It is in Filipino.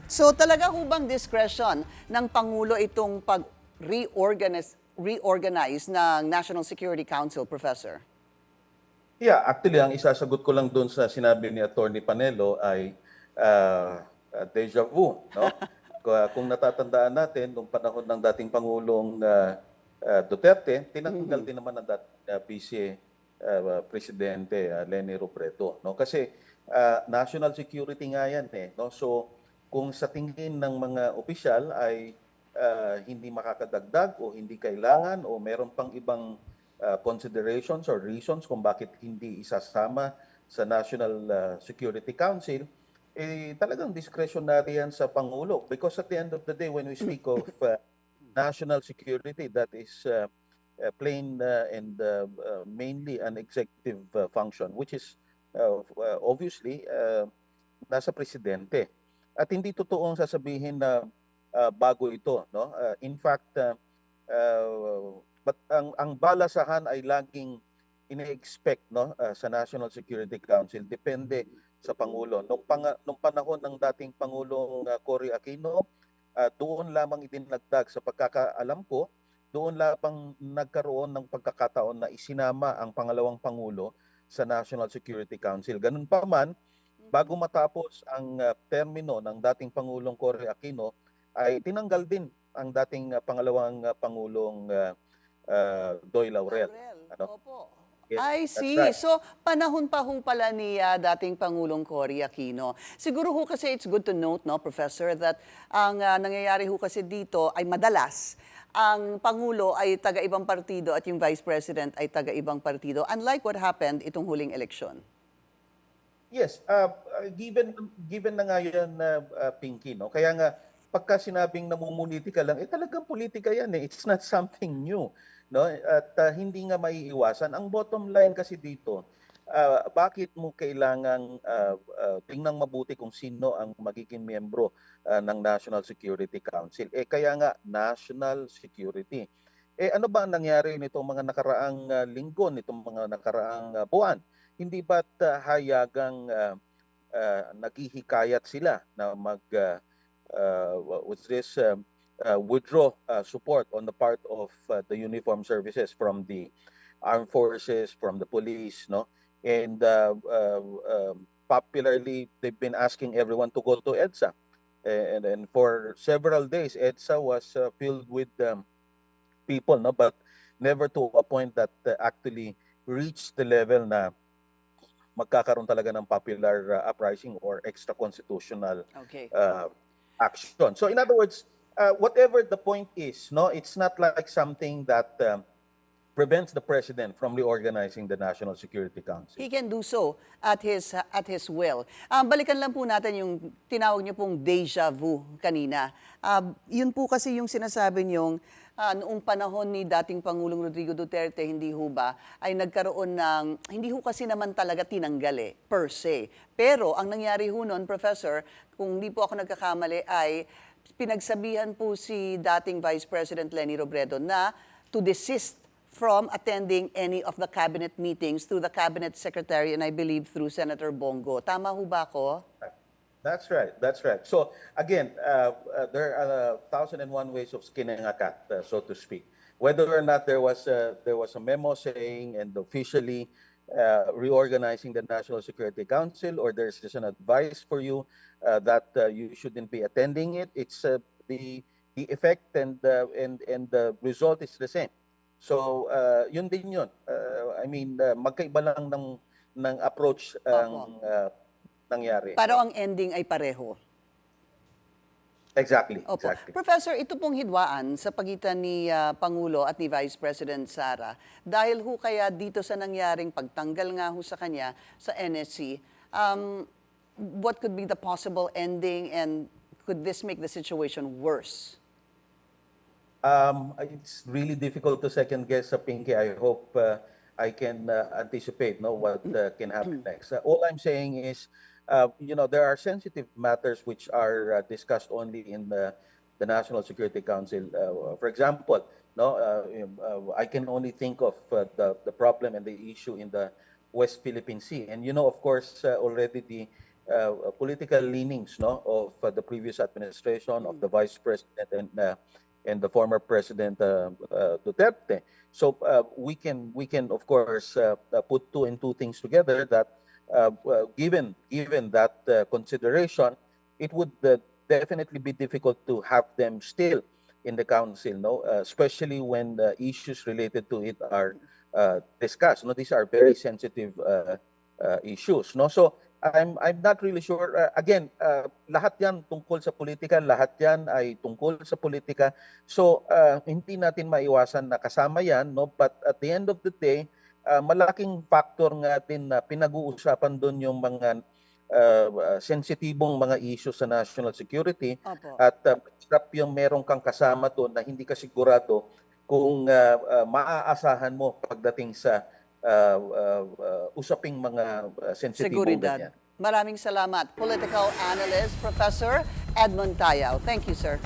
So talaga hubang discretion ng Pangulo itong pag-reorganize ng National Security Council, Professor? Yeah, actually, ang isasagot ko lang doon sa sinabi ni Attorney Panelo ay deja vu, no? Kung natatandaan natin, nung panahon ng dating Pangulong Duterte, tinanggal din naman ng dating Vice Presidente Leni Robredo, no? Kasi national security nga yan, eh, no? So, kung sa tingin ng mga opisyal ay hindi makakadagdag o hindi kailangan o meron pang ibang considerations or reasons kung bakit hindi isasama sa National Security Council, eh talagang discretionary yan sa Pangulo. Because at the end of the day, when we speak of national security, that is plain and mainly an executive function, which is obviously nasa presidente. At hindi totoong sasabihin na bago ito, no? In fact, but ang balasahan ay laging ine-expect, no, sa National Security Council, depende sa Pangulo. Nung panahon ng dating Pangulong Cory Aquino, doon lamang idinagdag sa pagkakaalam ko, doon lamang nagkaroon ng pagkakataon na isinama ang pangalawang Pangulo sa National Security Council. Ganun pa man, bago matapos ang termino ng dating Pangulong Cory Aquino, ay tinanggal din ang dating pangalawang Pangulong Doy Laurel. Laurel, Ano? opo. Yes, I that's see. right. So, panahon pa ho pala ni dating Pangulong Cory Aquino. Siguro ho kasi it's good to note, no, Professor, that ang nangyayari ho kasi dito ay madalas ang Pangulo ay taga-ibang partido at yung Vice President ay taga-ibang partido, unlike what happened itong huling eleksyon. Yes, given na nga yan, Pinky, no? Kaya nga, pagka sinabing namumulitika lang, eh talagang politika yan eh. It's not something new, no? At hindi nga maiiwasan. Ang bottom line kasi dito, bakit mo kailangang tingnan mabuti kung sino ang magiging miyembro ng National Security Council? Eh kaya nga, national security. Eh ano ba ang nangyari nitong mga nakaraang linggo, nitong mga nakaraang buwan? Hindi ba't hayagang naghihikayat sila na what's this, withdraw support on the part of the uniformed services from the armed forces, from the police, no? And popularly, they've been asking everyone to go to EDSA. And for several days, EDSA was filled with people, no? But never to a point that actually reached the level na magkakaroon talaga ng popular uprising or extra-constitutional Okay. action. So in other words, whatever the point is, no, it's not like something that prevents the president from reorganizing the National Security Council. He can do so at his will. Balikan lang po natin yung tinawag niyo pong deja vu kanina. Yun po kasi yung sinasabi niyong noong panahon ni dating Pangulong Rodrigo Duterte, hindi ho ba, ay nagkaroon ng, hindi ho kasi naman talaga tinanggal per se. Pero ang nangyari ho noon, Professor, kung hindi po ako nagkakamali, ay pinagsabihan po si dating Vice President Leni Robredo na to desist from attending any of the cabinet meetings through the cabinet secretary and I believe through Senator Bongo. Tama ho ba ako? That's right. That's right. So again, there are 1,001 ways of skinning a cat, so to speak. Whether or not there was a memo saying and officially reorganizing the National Security Council, or there's just an advice for you that you shouldn't be attending it, it's the effect and the result is the same. So yun din yun. I mean, magkaiba lang ng approach Opo. ang nangyari. Pero ang ending ay pareho. Exactly, Opo. exactly. Professor, ito pong hidwaan sa pagitan ni Pangulo at ni Vice President Sara, dahil ho kaya dito sa nangyaring pagtanggal nga ho sa kanya sa NSC, what could be the possible ending and could this make the situation worse? It's really difficult to second guess, Pinky. I hope I can anticipate, no, what can happen next. All I'm saying is, there are sensitive matters which are discussed only in the National Security Council. For example, no, I can only think of the problem and the issue in the West Philippine Sea, and of course, already political leanings, no, of the previous administration, of the Vice President and the former President Duterte. So we can of course put two and two things together that given that consideration, it would definitely be difficult to have them still in the council, no, especially when the issues related to it are discussed. No, these are very sensitive issues, no. So I'm not really sure. Again, lahat 'yan tungkol sa politika, lahat 'yan ay tungkol sa politika. So hindi natin maiwasan na kasama 'yan, no. But at the end of the day, malaking factor nga din na pinag-uusapan doon yung mga sensitibong mga issues sa national security. Opo. At hirap yung meron kang kasama doon na hindi ka sigurado kung maaasahan mo pagdating sa usaping mga sensitibong Seguridad. ganyan. Maraming salamat. Political Analyst, Professor Edmond Tayaw. Thank you, sir.